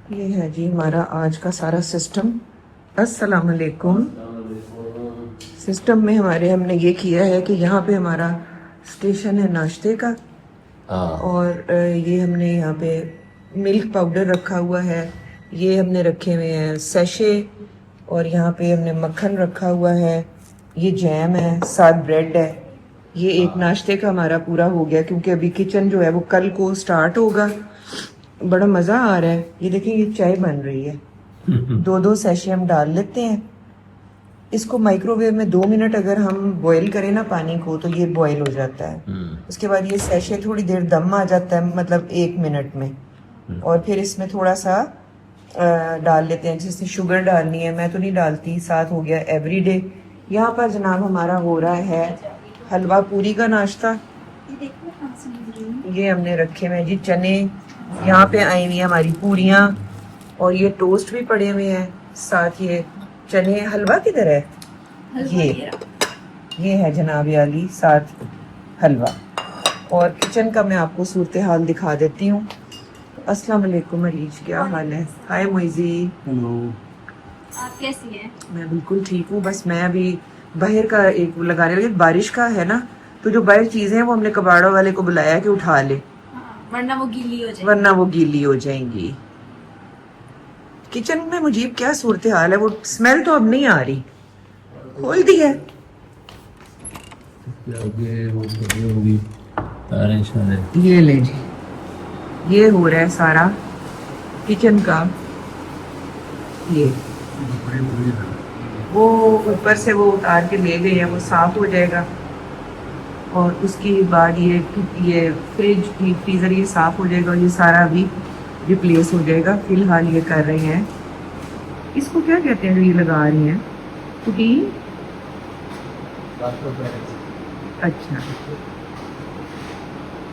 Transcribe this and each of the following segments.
ये है जी हमारा आज का सारा सिस्टम। अस्सलाम वालेकुम। सिस्टम में हमारे हमने ये किया है कि यहाँ पे हमारा स्टेशन है नाश्ते का। और ये हमने यहाँ पे मिल्क पाउडर रखा हुआ है। ये हमने रखे हुए हैं सैशे। और यहाँ पे हमने मक्खन रखा हुआ है। ये जैम है, साथ ब्रेड है। ये एक नाश्ते का हमारा पूरा हो गया, क्योंकि अभी किचन जो है वो कल को स्टार्ट होगा। बड़ा मज़ा आ रहा है। ये देखिए, ये चाय बन रही है। दो दो सैशे हम डाल लेते हैं। इसको माइक्रोवेव में 2 मिनट अगर हम बॉईल करें ना पानी को, तो ये बॉईल हो जाता है। उसके बाद ये सैशे थोड़ी देर दम आ जाता है, मतलब 1 मिनट में। और फिर इसमें थोड़ा सा डाल लेते हैं, जैसे शुगर डालनी है, मैं तो नहीं डालती। साथ हो गया एवरीडे। यहाँ पर जनाब हमारा हो रहा है हलवा पूरी का नाश्ता। ये हमने रखे हुए हैं जी चने। यहाँ पे आई हुई है हमारी पूरियाँ। और ये टोस्ट भी पड़े हुए हैं। साथ ये चने। हलवा किधर है? ये है जनाब आली, साथ हलवा। और किचन का मैं आपको सूरत हाल दिखा देती हूँ। अस्सलाम वालेकुम अलीज, क्या हाल है? हाय मोइजी। हेलो। आप कैसी हैं? मैं बिल्कुल ठीक हूँ। बस मैं अभी बाहर का एक लगाने लगी, बारिश का है ना, तो जो बाहर चीजें हैं वो हमने कबाड़ों वाले को बुलाया कि उठा ले, वरना वो गीली हो जाएगी। वरना वो गीली हो जाएंगी। किचन में मुजीब क्या सूरत हाल है? वो स्मेल तो अब नहीं आ रही। खोल दी है। ये ले जी, ये हो रहा है सारा किचन का। ये वो ऊपर से वो उतार के ले गए हैं, वो साफ हो जाएगा। और उसके बाद ये फ्रिज की फ्रीजर ये साफ हो जाएगा, और ये सारा भी रिप्लेस हो जाएगा। फिलहाल ये कर रहे हैं, इसको क्या कहते हैं जो ये लगा रही हैं? कुटीन। अच्छा,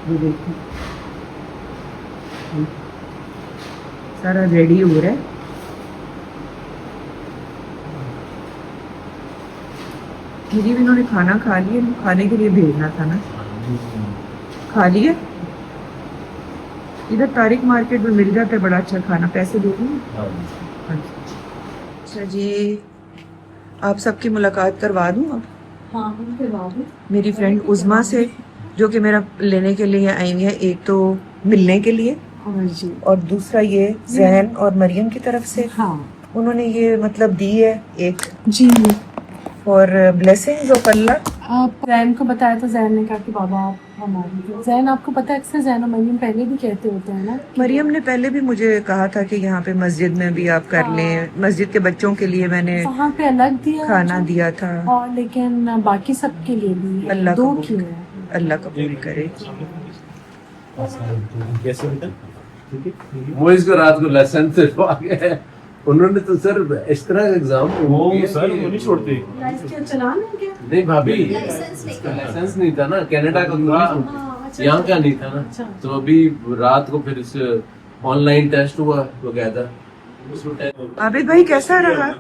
ये देखो सारा रेडी हो रहा है। मुझे भी इन्होंने खाना खा लिया, खाने के लिए भेजना था ना। खा लिया। इधर तारिक मार्केट में मिल जाता है बड़ा अच्छा खाना, पैसे दे दूँ? अच्छा जी, आप सबकी मुलाकात करवा दूँ अब? हाँ, करवा दो। मेरी फ्रेंड उज़मा से, जो कि मेरा लेने के लिए आई हुई है। एक तो मिलने के लिए, जी। और दूसरा ये जैन और मरियम की तरफ से हाँ उन्होंने ये मतलब दी है एक जी। और ब्लेसिंग्स ऑफ अल्लाह। आप जैन को बताया तो जैन ने कहा कि बाबा आप हमारी। जैन आपको पता है, अक्सर जैन और मरियम पहले भी कहते होते हैं ना। मरियम ने पहले भी मुझे कहा था कि यहाँ पे मस्जिद में भी आप कर लें। मस्जिद के बच्चों के लिए मैंने वहाँ पे अलग दिया खाना दिया था। और लेकिन बाकी सबके लिए भी अल्लाह दो कबूल किए करे। हैं। अल्लाह कबूल करे। कैसे बेटा? वो इसको रात को लेसन से आ गया है। उन्होंने तो सर इस तरह का एग्जाम वो सर वो नहीं छोड़ते। क्या चलान है क्या? नहीं भाभी, लाइसेंस नहीं इसका लाइसेंस नहीं था ना, कनाडा का था, अच्छा, यहाँ का नहीं था ना। अच्छा। तो अभी रात को फिर इस ऑनलाइन टेस्ट हुआ बकायदा। आबिद भाई, कैसा रहा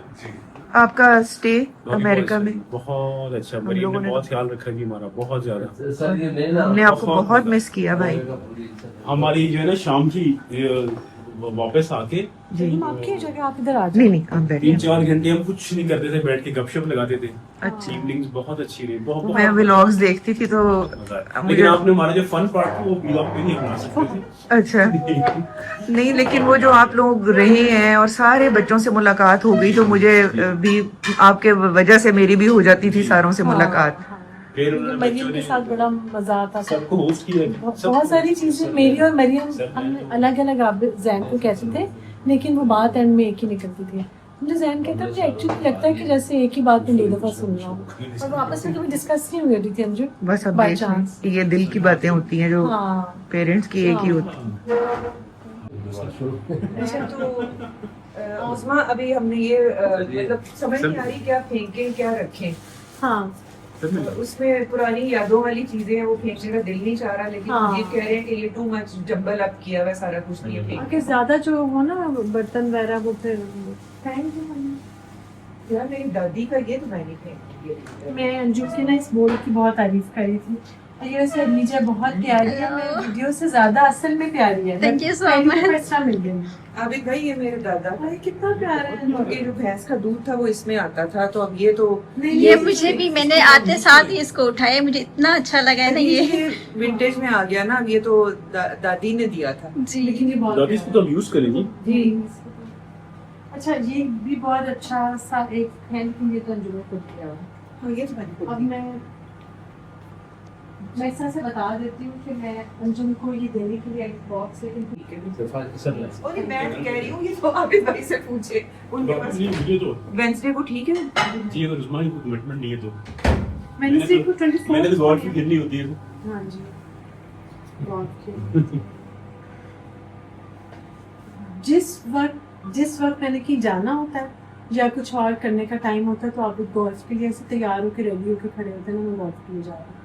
आपका स्टे अमेरिका में? बहुत अच्छा, मरीम ने बहुत ख्याल रखा जी हमारा, बहुत ज्यादा। सर ये लेना हमने आपको बहुत मिस किया भाई। हमारी जो है ना शाम की वापस आके जी। हम आपकी जगह आप इधर आ जाओ। नहीं नहीं, आप बैठिए। 3-4 घंटे हम कुछ नहीं करते थे, बैठ के गपशप लगाते थे। अच्छा। इवनिंग्स बहुत अच्छी रही, बहुत मैं व्लॉग्स देखती थी तो मजा आया। मुझे लेकिन आपने हमारा जो फन पार्ट था वो व्लॉग पे नहीं बना सकते थे। अच्छा नहीं, लेकिन वो जो आप लोग रहे हैं और सारे बच्चों से मुलाकात हो गई, तो मुझे भी आपके वजह से मेरी भी हो जाती थी सारों से मुलाकात। फिर उन्होंने मरियम बच्चों के ने साथ बड़ा मजा आता था। सबको होस्ट किया। बहुत सारी चीजें मेरी और मरियम हमने अलग अलग आप जैन को कहते थे, लेकिन वो बात एंड में एक ही निकलती थी। मुझे जैन कहता है, मुझे एक्चुअली लगता है कि जैसे एक ही बात में 2 दफा सुन रहा हूँ, और वो आपस में कभी डिस्कस नहीं हुई होती थी अंजू। बस अब बाय देख लें चांस। कि ये दिल की बातें होती हैं जो हाँ पेरेंट्स की एक ही हाँ। होती हैं। अच्छा, तो उस्मा, अभी हमने ये मतलब समझ नहीं आ रही क्या फेंकें क्या रखें। हाँ उसमें पुरानी यादों वाली चीजें हैं, वो फेंकने का दिल नहीं चाह रहा, लेकिन हाँ। ये कह रहे हैं कि ये टू मच जंबल अप किया हुआ सारा कुछ नहीं है फेंक। आगे ज्यादा जो हो ना बर्तन वगैरह वो फिर थैंक यू। यार मेरी दादी का ये तो मैंने फेंक दिया। मैं अंजू की ना इस बोर्ड की बहुत तारीफ करी थी ये वैसे नीचे बहुत प्यारी है, मैं वीडियो से ज्यादा असल में प्यारी है। Thank you so much. पैसा मिल गया। आबिद भाई ये मेरे दादा अरे कितना प्यारा है। ये जो भैंस का दूध था वो इसमें आता था, तो अब ये तो ये मुझे भी, मैंने आते साथ ही इसको उठाया, मुझे इतना अच्छा लगा है ना ये। विंटेज में आ गया ना। अब ये तो दादी ने दिया था। जी लेकिन ये बहुत दादी इसको तो हम यूज करेंगे। जी। अच्छा ये भी बहुत अच्छा सा एक हैंड के लिए तो अंजुम खुद किया हुआ। हाँ, ये तो मैंने खुद अब मैं इस तरह से बता देती हूँ कि मैं अंजुम को ये देने के लिए एक बॉक्स लेकिन ठीक है। और ये मैं कह रही हूँ, ये तो आबिद भाई से पूछे, उनके पास मुझे तो वेंसडे को ठीक है। जी, अगर उस्मान को कमिटमेंट नहीं है तो मैंने सिर्फ 24 मैंने तो गॉड की गिरनी होती है। हाँ जी गॉड की। जिस वक्त मैंने कहीं जाना होता है या कुछ और करने का टाइम होता है तो आप गोल्फ के लिए ऐसे तैयार होकर रेडी होकर खड़े होते हैं ना, मैं गोल्फ के लिए जा रहा हूँ।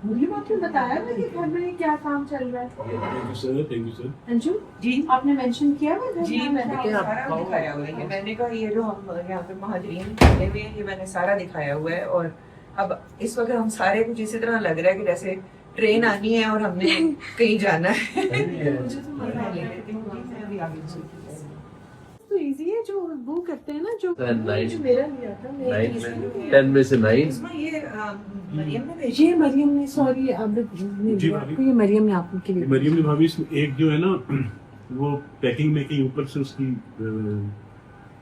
मुझे आपने बताया ना कि घर में क्या काम चल रहा है। Thank you sir. Anju ji आपने मेंशन किया हुआ है? जी मैंने सारा दिखाया हुआ है। मैंने कहा ये जो हम यहाँ पे महाजरीन खड़े हुए हैं, ये मैंने सारा दिखाया हुआ है। और अब इस वक्त हम सारे कुछ इसी तरह लग रहा है कि जैसे ट्रेन आनी है और हमने कहीं जाना है। मुझे तो मजा आ गया। तो इजी है जो वो करते हैं ना, जो Nine. जो मेरा लिया था मेरा 10 में से 9। इसमें ये मरियम ने भेजी। ये मरियम ने, सॉरी अब ने जी, दिया भाभी। आपको, ये मरियम ने आपके लिए मरियम ने भाभी इसमें एक जो है ना वो पैकिंग में कहीं ऊपर से उसकी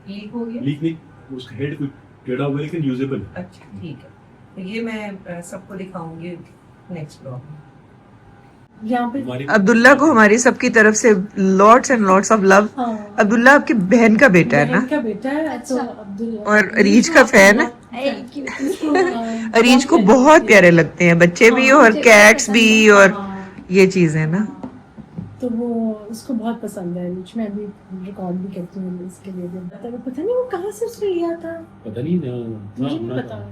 लीक हो गया। लीक नहीं, उसका हेड कोई टेढ़ा हुआ है लेकिन यूजेबल है। अच्छा ठीक है, तो ये मैं सबको दिखाऊंगी नेक्स्ट ब्लॉग में। यहाँ पे। हमारी अब्दुल्ला को हमारी सबकी तरफ से lots and lots of love. हाँ अब्दुल्ला आपकी बहन का बेटा है ना, बहन का बेटा है तो अच्छा। अब्दुल और अरीज का फैन है। अरीज को बहुत प्यारे लगते हैं बच्चे भी और कैट्स भी और ये चीजें ना। तो वो उसको बहुत पसंद है अरीज। मैं अभी रिकॉर्ड भी करती हूँ इसके लिए भी। पता नहीं वो कहाँ से उसने लिया था, पता नहीं मुझे नहीं पता।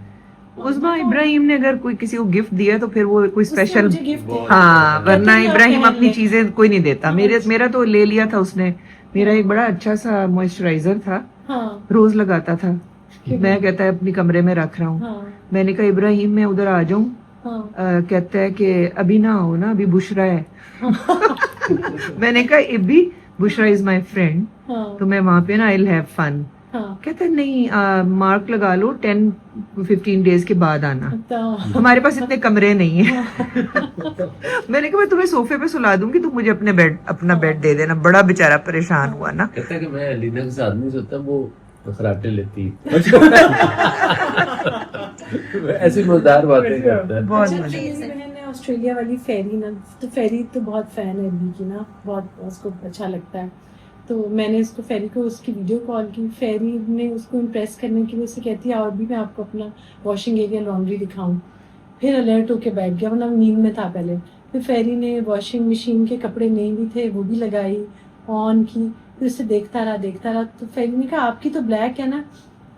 उस्मा इब्राहिम ने अगर कोई किसी को गिफ्ट दिया तो फिर वो कोई उसने स्पेशल, मुझे gift दिया। हाँ, वरना कहती है, इब्राहिम पहन अपनी ले। चीजें कोई नहीं देता। हाँ, मेरा तो ले लिया था उसने। मेरा एक बड़ा अच्छा सा मॉइस्चराइजर था, हाँ रोज लगाता था। मैं कहता है अपनी कमरे में रख रहा हूँ। हाँ मैंने कहा इब्राहिम मैं उधर आ जाऊं। हाँ कहता है कि अभी ना हो ना, अभी बुशरा है। मैंने कहा इब्बी बुशरा इज माय फ्रेंड, हाँ तो मैं वहां पे ना आई विल हैव फन। हाँ कहता है नहीं, मार्क लगा लो 10-15 डेज के बाद आना, तो हमारे पास इतने कमरे नहीं है। मैंने कहा मैं तुम्हें सोफे पे सुला दूंगी, तुम मुझे अपना बेड दे देना। बड़ा बेचारा परेशान हुआ ना। कहता है कि मैं लीना के साथ नहीं सोता, वो खराटे लेती ऐसी मजेदार बातें करता है। बहुत अच्छा, मजा। मेरी बहन है ऑस्ट्रेलिया वाली फेरी ना, तो फेरी तो बहुत फैन है अब्बी की ना, बहुत उसको अच्छा लगता है। तो मैंने उसको फेरी को उसकी वीडियो कॉल की। फेरी ने उसको इम्प्रेस करने के लिए उसे कहती है और भी मैं आपको अपना वॉशिंग एरिया लॉन्ड्री दिखाऊं। फिर अलर्ट होके बैठ गया, वरना नींद में था पहले। फिर फेरी ने वॉशिंग मशीन के कपड़े नहीं भी थे वो भी लगाई, ऑन की। फिर उसे देखता रहा। तो फेरी ने कहा आपकी तो ब्लैक है ना?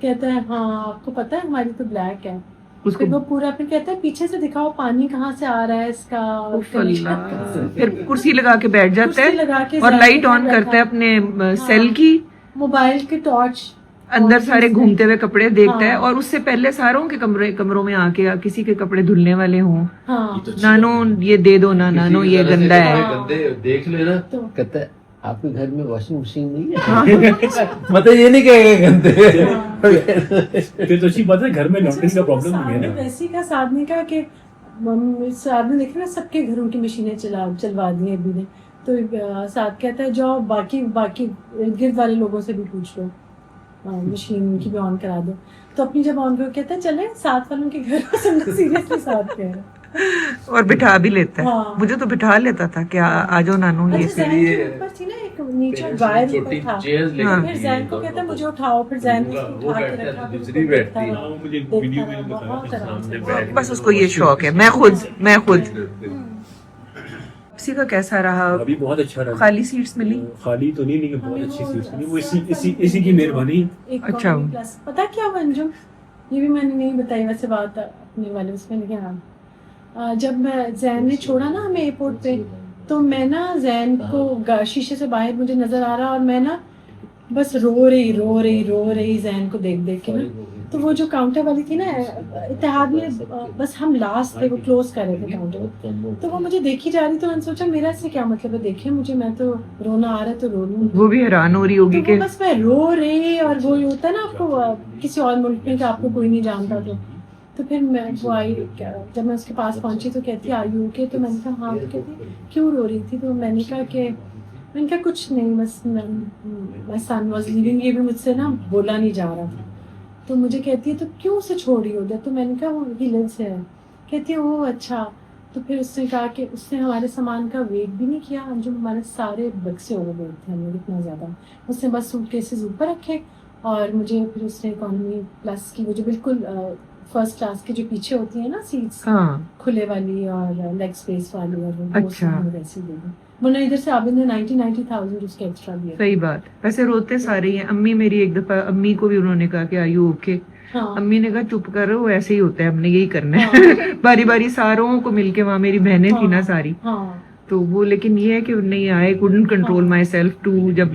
कहता है हाँ आपको पता है हमारी तो ब्लैक है। उसको फिर वो पूरा फिर कहता है पीछे से दिखाओ पानी कहाँ से आ रहा है इसका। उफ अल्लाह। फिर कुर्सी लगा के बैठ जाता कुर्सी है लगा के और जैसे लाइट ऑन बैठा करता है है। अपने सेल की, मोबाइल के टॉर्च अंदर सारे घूमते हुए कपड़े देखता है। हाँ। और उससे पहले सारों के कमरों में आके किसी के कपड़े धुलने वाले हों, हाँ नानो ये दे दो ना, नानो ये किसी गंदा तरह से है। गंदे देख लेना तो कहता है आपके घर में वॉशिंग मशीन नहीं है। मतलब ये नहीं कहेगा गंदे। फिर तो अच्छी बात है, घर में लॉन्ड्री का प्रॉब्लम नहीं है ना। वैसी का साधने का कि साधने देखे ना सबके घरों की मशीनें चलवा दी अभी ने। तो साथ कहता है जाओ बाकी इर्द गिर्द वाले लोगों से भी पूछ लो, मशीन की भी ऑन करा दो। तो अपनी जब ऑन करो कहता है चले साथ वालों के घर सीरियसली साथ कह रहा है। और बिठा भी लेता है। हाँ। मुझे तो बिठा लेता था कि आ जाओ नानू ये। अच्छा जैन के ऊपर थी ना एक नीचे ड्रायर छोटी ऊपर था। चेयर्स लेके हाँ। फिर जैन को कहता है मुझे उठाओ, फिर जैन ने उसको वो उठा के बैठता है, रखा, फिर दूसरी उसको बैठती है। देखता हाँ, रहा, मुझे देखता वीडियो रहा, में बहुत बताया आराम से। सामने बैठ बस उसको ये शौक है। मैं खुद किसी का कैसा रहा? अभी बहुत अच्छा रहा। खाली सीट्स मिली? खाली तो नहीं लेकिन बहुत हमें अच्छी वो सीट्स मिली। वो plus इसी की मेहरबानी। एक अच्छा। कॉमेडी प्लस पता क्या हुआ अंजुम, ये भी मैंने नहीं बताई वैसे बात अपने वाले उसमें, लेकिन हाँ जब मैं जैन ने छोड़ा ना हमें एयरपोर्ट पे, तो मैं ना जैन को शीशे से बाहर मुझे नजर आ रहा और मैं ना बस रो रही जैन को देख देख के ना। तो वो जो काउंटर वाली थी ना इत्तेहाद में, बस हम लास्ट थे, वो क्लोज कर रहे थे काउंटर, तो वो मुझे देखी जा रही, तो मैंने सोचा मेरा इससे क्या मतलब है, देखे मुझे, मैं तो रोना आ रहा है तो रो लूँ। वो भी हैरान हो रही होगी तो कि वो बस मैं रो रही, और वो होता है ना आपको किसी और मुल्क में आपको कोई नहीं जानता, तो फिर मैं वो आई, जब मैं उसके पास पहुंची तो कहती आर यू ओके, तो मैंने कहा हाँ, तो कहती क्यों रो रही थी, तो मैंने कहा कुछ नहीं, बस माय सन वाज लीविंग, ये भी मुझसे ना बोला नहीं जा रहा था, तो मुझे कहती है तो क्यों उसे छोड़ रही हो उधर, तो मैंने कहा वो हिलन से है, कहती है ओह अच्छा, तो फिर उसने कहा कि उसने हमारे सामान का वेट भी नहीं किया, जो हमारे सारे बक्से ओवर वेट थे, हम लोग इतना ज़्यादा, उसने बस सूटकेसेस ऊपर रखे, और मुझे फिर उसने इकोनॉमी प्लस की वो जो बिल्कुल फर्स्ट क्लास की जो पीछे होती है ना सीट्स, हाँ खुले वाली और लेग स्पेस वाली, और वो अच्छा। वैसी दे दी, वरना इधर से आबिद ने 90,000 उसके एक्स्ट्रा दिए। सही बात। वैसे रोते सारे ही हैं। अम्मी मेरी एक दफा, अम्मी को भी उन्होंने कहा कि आर यू ओके, हाँ अम्मी ने कहा चुप करो, वो ऐसे ही होता है, हमने यही करना है। बारी बारी सारों को मिलके, वहाँ मेरी बहनें थी ना सारी, हाँ तो वो, लेकिन ये है कि नहीं आए, couldn't control myself too, जब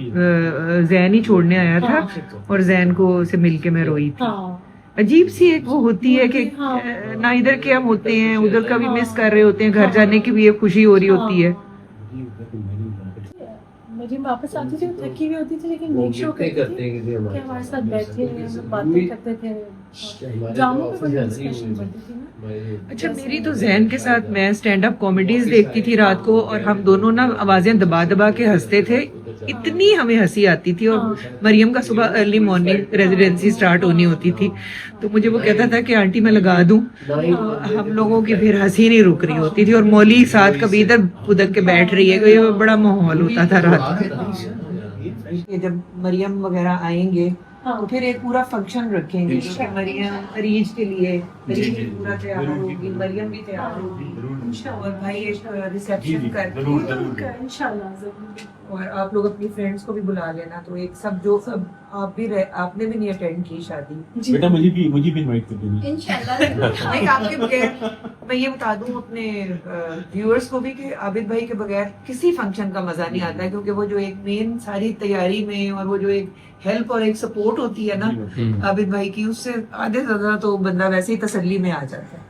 जैन ही छोड़ने आया था और जैन को से मिलके मैं रोई थी। हाँ अजीब सी एक वो होती है कि हाँ। ना इधर के हम होते हैं, उधर का भी मिस कर रहे होते हैं, घर जाने की भी एक खुशी हो रही होती है। मरीम वापस आती थी, थकी हुई होती थी, लेकिन मेक श्योर करती थी कि हमारे साथ बैठे हैं, हम लोग बातें करते थे, ड्रामों पे बड़ी डिस्कशन बनती थी ना। अच्छा, मेरी तो जैन के साथ मैं स्टैंड अप कॉमेडीज देखती थी रात को, और हम दोनों ना आवाजें दबा दबा के हंसते थे, इतनी हमें हंसी आती थी। और मरियम का सुबह अर्ली मॉर्निंग रेजिडेंसी स्टार्ट होनी होती थी, तो मुझे वो कहता था कि आंटी मैं लगा दूं, हम लोगों की फिर हंसी नहीं रुक रही होती थी, और मौली साथ कभी इधर उधर के बैठ रही है, ये बड़ा माहौल होता था रात में। जब मरियम वगैरह आएंगे तो फिर एक पूरा फंक्शन रखेंगे, क्योंकि मरियम मरीज के लिए, मरीज भी पूरा तैयार होगी, मरियम भी तैयार होगी, और भाई रिसेप्शन करके इंशाल्लाह ज़रूर। और आप लोग अपनी फ्रेंड्स को भी बुला लेना, तो एक सब जो सब आपने भी नहीं अटेंड की शादी, बेटा मुझे भी इनवाइट कर देना इंशाल्लाह। नहीं आपके बगैर, मैं ये बता दूं अपने व्यूअर्स को भी कि आबिद भाई के बगैर किसी फंक्शन का मजा नहीं आता है, क्योंकि वो जो एक मेन सारी तैयारी में, और वो जो एक हेल्प और एक सपोर्ट होती है ना आबिद भाई की, उससे आधे ज्यादा तो बंदा वैसे ही तसल्ली में आ जाता है।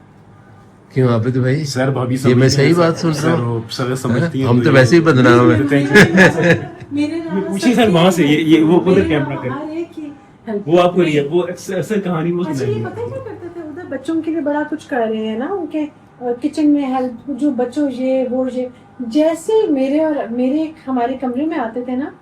क्यों आबिद भाई, सर भाभी ये मैं सही बात सुन रहा हूँ, सर समझती हैं, हम तो वैसे ही बदनाम है। मेरे पूछिए सर वहाँ से, ये वो उधर कैमरा कर, हर एक की help वो आपको करते हैं। वो अक्सर कहानी वो अच्छा, ये पता है क्या करते थे उधर, बच्चों के लिए बड़ा कुछ कर रहे हैं ना, उनके किचन में हेल्प, जो बच्चों ये वो ये, जैसे मेरे हमारे कमरे में आते थे ना,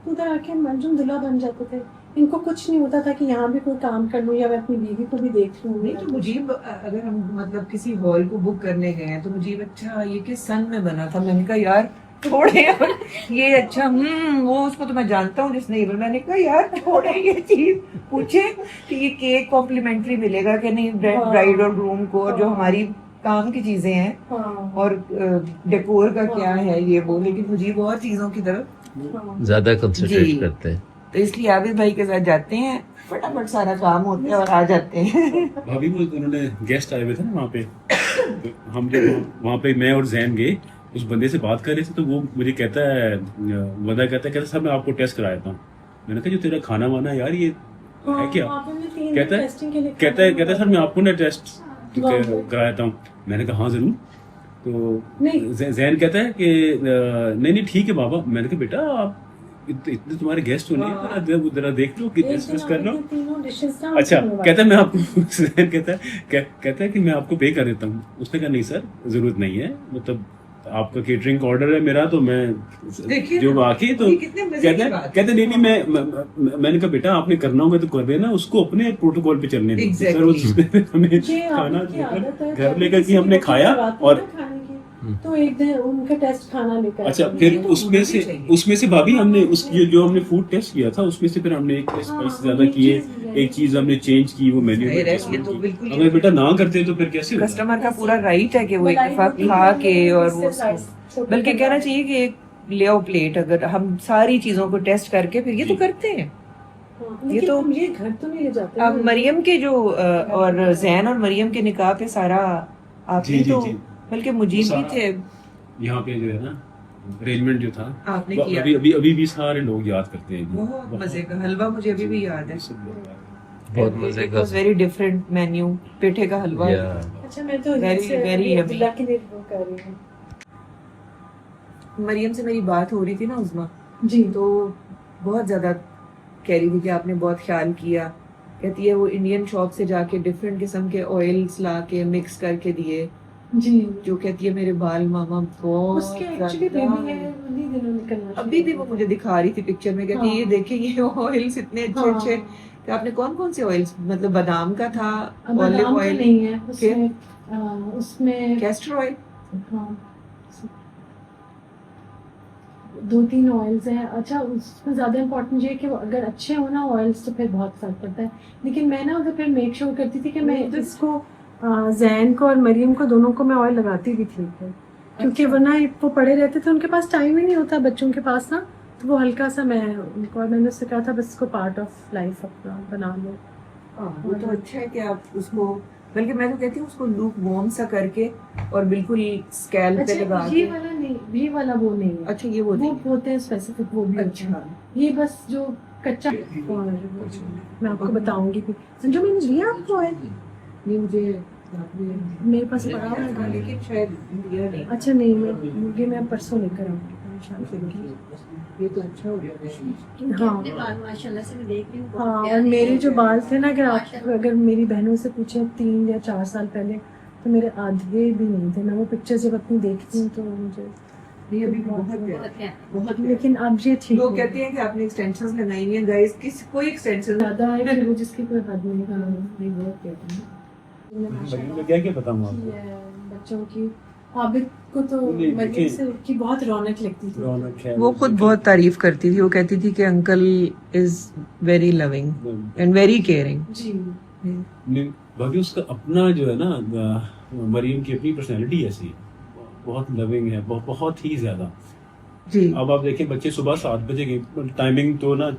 तो उधर आके मंजुम दुल्हा बन जाते थे। इनको कुछ नहीं होता था कि यहाँ भी कोई काम कर लूँ, या मैं अपनी बीवी को भी देख लूँ। नहीं तो मुजीब, अगर हम मतलब किसी हॉल को बुक करने गए हैं, तो मुजीब अच्छा ये किस सन में बना था, मैंने कहा यार थोड़े ये अच्छा वो उसको तो मैं जानता हूँ जिसने, मैंने कहा यार थोड़े ये चीज पूछे कि ये केक कॉम्प्लीमेंट्री मिलेगा कि नहीं ब्राइड और ग्रूम को, और जो हमारी काम की चीजें हैं, हाँ, और डेकोर का क्या है ये वो, लेकिन मुझीब और चीजों की तरफ ज्यादा कंसंट्रेट जी। करते हैं। तो इसलिए आबिद भाई के साथ जाते हैं, फटाफट सारा काम होता है और आ जाते हैं। भाभी वो उन्होंने गेस्ट आए हुए थे ना वहाँ पे, तो हम जब वहाँ पे मैं और जैन गए, उस बंदे से बात कर रहे थे, तो वो मुझे कहता है, बंदा कहता है सर मैं आपको टेस्ट कराया था। मैंने कहा जो तेरा खाना वाना यार ये है क्या, कहता है सर मैं आपको ना टेस्ट कराया था। मैंने कहा हाँ जरूर। तो जैन कहता है कि नहीं ठीक है बाबा। मैंने कहा बेटा आप इतने तुम्हारे गेस्ट होने जरा देख लो कि डिस्कस कर लो। अच्छा, कहता है मैं आपको कहता है कि मैं आपको पे कर देता हूँ। उसने कहा नहीं सर जरूरत नहीं है, मतलब आपका केटरिंग ऑर्डर है मेरा, तो मैं जो आके तो कहते नहीं मैंने कहा बेटा आपने करना होगा तो कर देना, उसको अपने प्रोटोकॉल पे चलने दो। सर उसने हमें खाना घर लेकर कि हमने खाया, और तो एक दिन उनका टेस्ट खाना लेकर। अच्छा, फिर उसमें से भाभी हमने जो हमने फूड टेस्ट किया था उसमें से फिर हमने एक स्पाइस ज्यादा किए, एक चीज हमने चेंज की, वो मेन्यू में टेस्ट की। अगर बेटा ना करते तो फिर कैसे? कस्टमर का पूरा राइट है कि वो एक दफा खा के, और वो बल्कि कहना चाहिए कि एक ले आओ प्लेट, अगर हम सारी चीजों को टेस्ट करके फिर ये तो करते हैं। ये तो ये घर तो नहीं ले जाते। अब मरियम के जो और जैन और मरियम के निकाह पे सारा आपने तो, बल्कि मुजीब भी थे यहाँ पे, जो है ना अरेंजमेंट जो था आपने किया। किया। अभी भी सारे लोग याद करते हैं। बहुत मजे का हलवा मुझे अभी भी याद है। बहुत मजे का वेरी डिफरेंट मेन्यू, पेठे का हलवा। अच्छा मैं तो Very yummy. अब्दुल्ला के लिए वो कर रही हूँ मरियम से मेरी बात हो रही थी ना उस्मा, जी। तो बहुत ज्यादा कह रही थी कि आपने बहुत ख्याल किया। कहती है वो इंडियन शॉप से जाके डिफरेंट किस्म के ऑयल्स ला के मिक्स करके दिए, जी जो कहती है मेरे बाल मामा बहुत उसके एक्चुअली ज्यादा- बेबी है, उन्हीं दिनों निकलना अभी भी वो मुझे दिखा रही थी पिक्चर में, कहती है ये हाँ। देखे ये ऑयल्स इतने अच्छे हाँ। अच्छे। तो आपने कौन कौन से ऑयल्स, मतलब बादाम का था, बादाम ऑलिव का ऑयल, नहीं है उसमें, उसमें कैस्टर ऑयल, हाँ 2-3 ऑयल्स हैं। अच्छा उसमें ज़्यादा इम्पोर्टेंट ये है कि वो अगर अच्छे हो ना ऑयल्स तो फिर बहुत फर्क पड़ता है। लेकिन मैं ना उधर फिर मेक श्योर करती थी कि मैं इसको जैन को और मरियम को दोनों को मैं ऑयल लगाती भी थी, क्योंकि वरना वो पड़े रहते थे, उनके पास टाइम ही नहीं होता बच्चों के पास ना, तो वो हल्का सा मैं उनको, और मैंने उससे कहा था बस इसको पार्ट ऑफ लाइफ अपना बना लो। वो तो अच्छा है कि आप उसको, बल्कि मैं तो कहती हूँ उसको लूक वार्म सा करके और बिल्कुल स्कैल्प पे अच्छा लगा ये के। वाला नहीं, ये वाला वो नहीं है। अच्छा ये वो वो नहीं, होते हैं स्पेसिफिक, वो भी अच्छा ये बस जो कच्चा। और मैं आपको बताऊंगी भी जो मैंने दिया आपको है, नहीं मुझे मेरे पास पड़ा हुआ है। लेकिन शायद दिया नहीं। अच्छा नहीं, मैं परसों लेकर आऊंगी शाम को। ये तो अच्छा हो गया। हाँ माशाल्लाह से मैं देख रही हूँ हाँ, और मेरे जो बाल थे ना, अगर मेरी बहनों से पूछे 3 या 4 साल पहले, तो मेरे आधे भी नहीं थे। मैं वो पिक्चर्स जब अपनी देखती हूँ तो मुझे नहीं अभी बहुत बहुत लेकिन अब ये ठीक लोग है। कहते हैं कि आपने एक्सटेंशंस लगाई हुई हैं गाइस, किस कोई एक्सटेंशन ज्यादा है कि वो जिसकी कोई हद नहीं है। नहीं वो कहते हैं मरियम को क्या क्या बताऊँ आपको? कि बच्चों की आबिद को तो नहीं, मरियम देखिए, से की बहुत रौनक लगती थी। रौनक है, वो खुद बहुत तारीफ करती थी। वो कहती थी कि uncle is very loving and very caring. जी नहीं, बाकी उसका अपना जो है ना, मरियम की अपनी पर्सनैलिटी ऐसी है, बहुत लविंग है, बहुत ही ज्यादा। जी अब आप देखिए बच्चे सुबह 7 बजे गए, टाइमिंग तो ना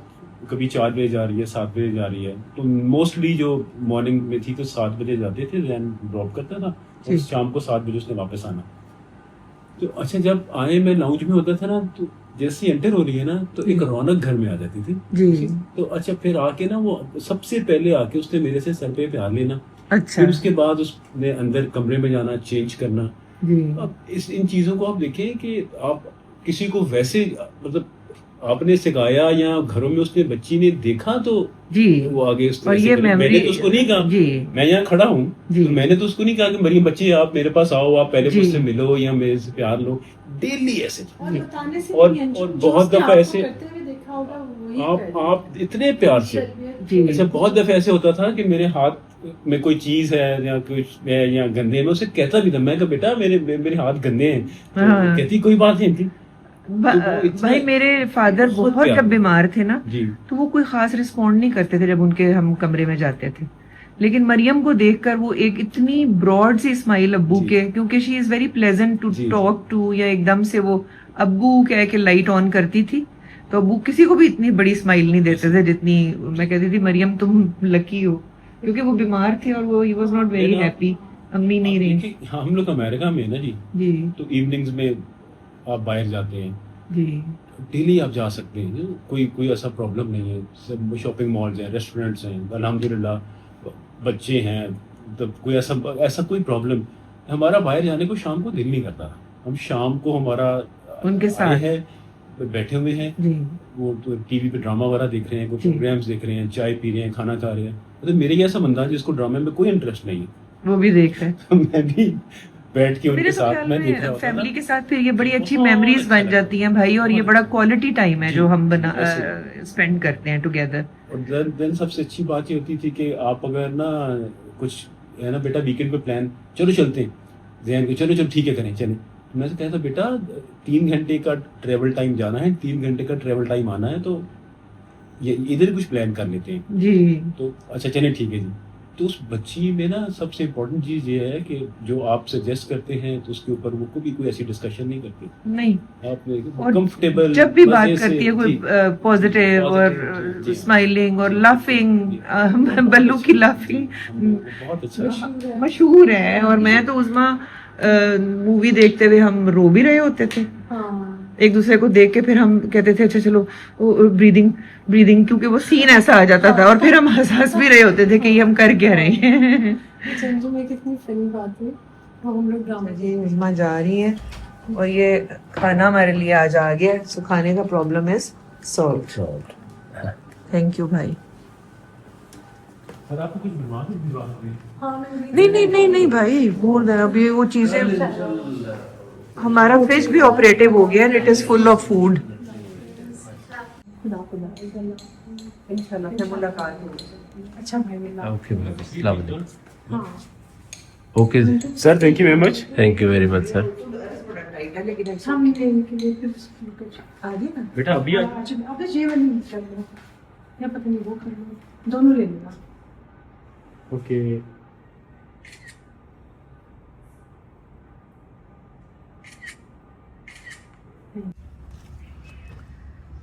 कभी 4 बजे जा रही है, 7 बजे जा रही है, तो मोस्टली जो मॉर्निंग में थी तो 7 बजे जाते थे, जैन ड्रॉप करता था और शाम को 7 बजे उसने वापस आना। तो अच्छा जब आए, मैं लाउंज में होता था ना, तो जैसे एंटर हो रही है ना तो एक रौनक घर में आ जाती थी जी। तो अच्छा फिर आके ना वो सबसे पहले आके उसने मेरे से सर पे प्यार लेना, अच्छा फिर उसके बाद उसने अंदर कमरे में जाना, चेंज करना। जी अब इन चीजों को आप देखें कि आप किसी को वैसे, मतलब आपने सिखाया या घरों में उसने बच्ची ने देखा तो जी। वो आगे उस और तरह से ये करे। memory- मैंने तो उसको नहीं कहा, जी मैं यहाँ खड़ा हूँ जी। तो मैंने तो उसको नहीं कहा कि मरियम बच्ची आप मेरे पास आओ, आप पहले जी। मुझसे मिलो या मेरे से प्यार लो, डेली ऐसे। और बताने से और- नहीं है, और जो बहुत उसने दफा आपको ऐसे- करते हुए देखा होगा वही आप इतने प्यार से। जी अच्छा बहुत दफे ऐसे होता था कि मेरे हाथ में कोई चीज है या कुछ है या गंदे है, मैं उसे कहता भी था, मैं कहा बेटा मेरे हाथ गंदे हैं, तो हाँ। कहती कोई बात नहीं थी। भाई मेरे फादर बहुत बहुत प्यार जब है। बीमार थे ना, जी तो वो कोई खास रिस्पॉन्ड नहीं करते थे जब उनके हम कमरे में जाते थे। लेकिन मरियम को देखकर वो एक इतनी ब्रॉड सी स्माइल अब्बू जी। के, क्योंकि she is very pleasant to जी। टॉक टू, या एकदम से वो अब्बू कह के लाइट ऑन करती थी, तो अब्बू किसी को भी इतनी बड़ी स्माइल नहीं देते थे जितनी मैं कहती थी मरियम तुम लकी हो, क्योंकि वो बीमार थे और वो he was not very happy, अम्मी नहीं रही। देखिए, हाँ, हम लोग अमेरिका में है ना जी, जी तो इवनिंग्स में आप बाहर जाते हैं, जी डेली आप जा सकते हैं, कोई ऐसा प्रॉब्लम नहीं है, सब शॉपिंग मॉल्स हैं, रेस्टोरेंट्स हैं, अल्हम्दुलिल्लाह बच्चे हैं, तब कोई ऐसा कोई प्रॉब्लम। हमारा बाहर जाने को शाम को दिल नहीं करता, हम शाम को हमारा उनके साथ आए हैं, बैठे हुए हैं, जी वो तो टीवी पे ड्रामा वगैरह देख रहे हैं, कोई जी। प्रोग्राम्स देख रहे हैं, चाय पी रहे हैं, खाना खा रहे हैं। मतलब मेरे ऐसा बंदा है जिसको ड्रामे में कोई इंटरेस्ट नहीं है, वो भी देख रहे हैं। तो मैं भी बैठ के उनके मेरे तो साथ ख्याल में देख रहा में होता फैमिली ना। के साथ फिर ये बड़ी अच्छी बहुत मेमोरीज अच्छा बन लगता जाती हैं भाई, और ये बहुत बड़ा क्वालिटी टाइम है जी, जो हम ऐसे। स्पेंड करते हैं टुगेदर। और देन सबसे अच्छी बात ये होती थी कि आप अगर ना कुछ है ना बेटा वीकेंड पे प्लान, चलो चलते हैं जैन को, चलो ठीक है करें चलें। मैं से कहता बेटा 3 घंटे का ट्रेवल टाइम जाना है, 3 घंटे का ट्रेवल टाइम आना है, तो ये इधर कुछ प्लान कर लेते हैं। जी तो अच्छा चले ठीक है जी। तो उस बच्ची में ना सबसे इम्पोर्टेंट चीज ये है कि जो आप सजेस्ट करते हैं तो उसके ऊपर वो कभी कोई ऐसी डिस्कशन नहीं करती, नहीं, आप और कंफर्टेबल जब भी बात करती है कोई पॉजिटिव और जी। स्माइलिंग और लाफिंग, बल्लू की लाफिंग बहुत अच्छा। मशहूर है। और मैं तो उस्मा मूवी देखते हुए हम रो भी रहे होते थे। हाँ एक दूसरे को देख के फिर हम कहते थे अच्छा चलो ब्रीदिंग ब्रीदिंग, क्योंकि वो सीन ऐसा आ जाता था और फिर हम हंस भी रहे होते थे कि ये हम कर क्या रहे हैं। संजू में कितनी फनी बात है, हम लोग ड्रामा जी उम्मा जा रही है और ये खाना हमारे लिए आज आ गया। सो खाने का problem is solve. Thank you भाई। सर आपको कुछ बीमार हुई? नहीं नहीं नहीं नहीं भाई, मोर देन अभी वो चीजें, हमारा फ्रिज भी ऑपरेटिव हो गया, it is full of food. इंशाल्लाह फिर मुलाकात होगी। अच्छा भाई मिला। Okay ma'am, okay sir thank you very much. Thank you very much sir. हम इनके लिए फिर कुछ आगे ना बेटा अभी आ अच्छा अब ये वाली कर लो या पता नहीं वो कर लो, दोनों ले लेना। ओके।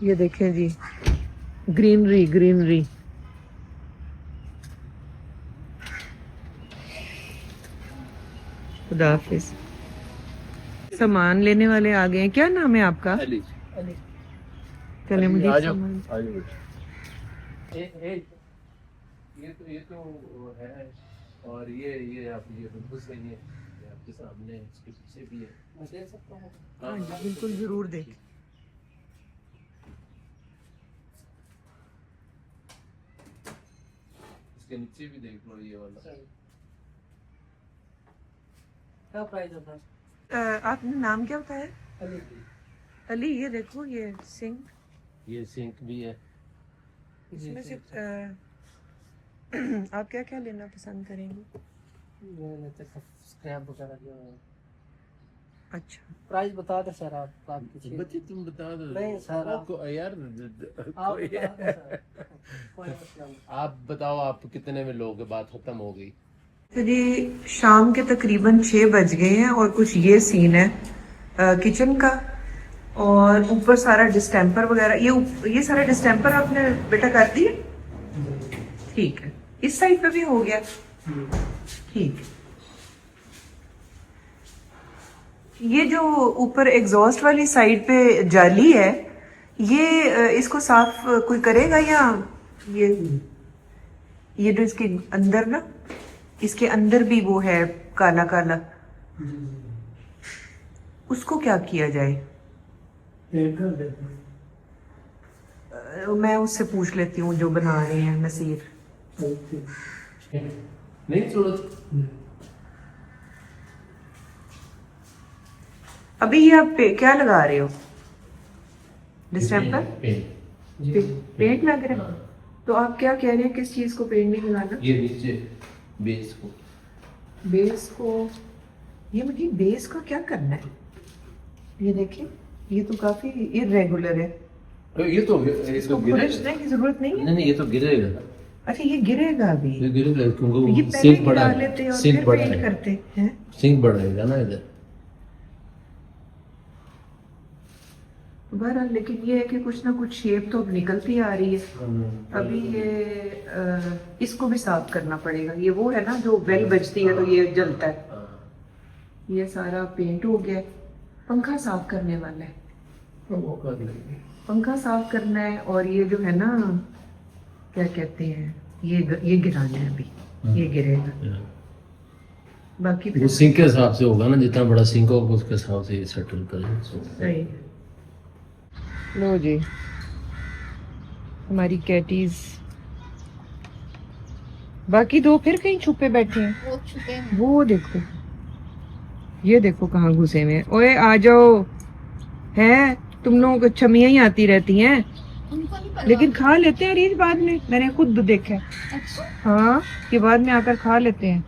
ये देखें जी, ग्रीनरी ग्रीनरी। खुदा हाफिज। सामान लेने वाले आ गए हैं। क्या नाम है आपका? चले मुझे सामान। ये तो है, और ये आप ये बिल्कुल सही है, ये आपके सामने है, इसके पीछे भी है, मैं देख सकता हूँ। हाँ जी बिल्कुल जरूर देख। इसके नीचे भी देख लो ये वाला। क्या प्राइस होता है? आपने नाम क्या बताया? अली। ये देखो ये सिंक, ये सिंक भी है। इसमें से आप क्या क्या लेना पसंद करेंगे? स्क्रैप वगैरह जो है। अच्छा प्राइस बता दे सर आप किसी बच्चे तुम बता दो। नहीं सर, आपको यार आप बता दो सर। कोई मसला नहीं। आप बताओ आप कितने में लोगे, बात खत्म हो गई। तो जी शाम के तकरीबन 6 बज गए हैं और कुछ ये सीन है किचन का, और ऊपर सारा डिस्टेम्पर वगैरह, ये सारा डिस्टेम्पर आपने बेटा कर दिया? ठीक है, इस साइड पे भी हो गया। ठीक है। ये जो ऊपर एग्जॉस्ट वाली साइड पे जाली है, ये इसको साफ कोई करेगा या ये जो इसके अंदर ना, इसके अंदर भी वो है काला काला, उसको क्या किया जाए? मैं उससे पूछ लेती हूँ जो बना रहे हैं, नसीर। नहीं जरूरत। अभी ये आप क्या लगा रहे हो? डिस्टेम्पर? पेंट लग रहा है। तो आप क्या कह रहे हैं, किस चीज को पेंट नहीं लगाना? ये नीचे बेस को, बेस को। ये मुझे बेस का क्या करना है? ये देखिए, ये तो काफी इरेगुलर है। ये तो इसको खुरचने की जरूरत नहीं है। नहीं ये तो गिरेगा। अच्छा ये गिरेगा अभी? ये गिरेगा ये क्योंकि पहले सिंक बड़ा गिरा लेते है, और सिंक फिर बड़ा पेंट है, करते हैं। सिंक बढ़ेगा ना इधर। बहरहाल लेकिन ये है कि कुछ ना कुछ शेप तो अब निकलती आ रही है। अभी ये इसको भी साफ करना पड़ेगा। ये वो है ना जो बेल बजती है तो ये जलता है। ये सारा पेंट हो गया है। पंखा साफ करने वाला है, वो कर लेंगे। पंखा साफ करना है। और ये जो है ना क्या कहते हैं, ये गिराना है अभी, ये गिरेगा। बाकी वो सिंक के हिसाब से होगा ना, जितना बड़ा सिंक होगा उसके हिसाब से सेटल करें। सही। लो जी हमारी कैटीज, बाकी दो फिर कहीं छुपे बैठे हैं। वो छुपे हैं। वो देखो, ये देखो कहाँ घुसे हुए हैं। ओए आ जाओ, है तुम लोगों को छमियां ही आती रहती हैं, उनको नहीं पता। लेकिन खा लेते हैं रीज बाद में। मैंने खुद देखा है। अच्छा हाँ, ये बाद में आकर खा लेते हैं।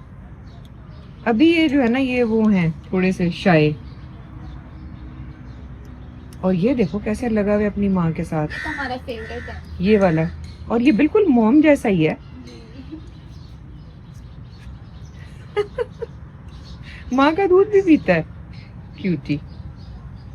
अभी ये जो है ना, ये वो हैं थोड़े से शाय। और ये देखो कैसे लगा हुआ है अपनी माँ के साथ, ये तो हमारा फेवरेट है। ये वाला। और ये बिल्कुल मॉम जैसा ही है। माँ का दूध भी पीता है, क्यूटी।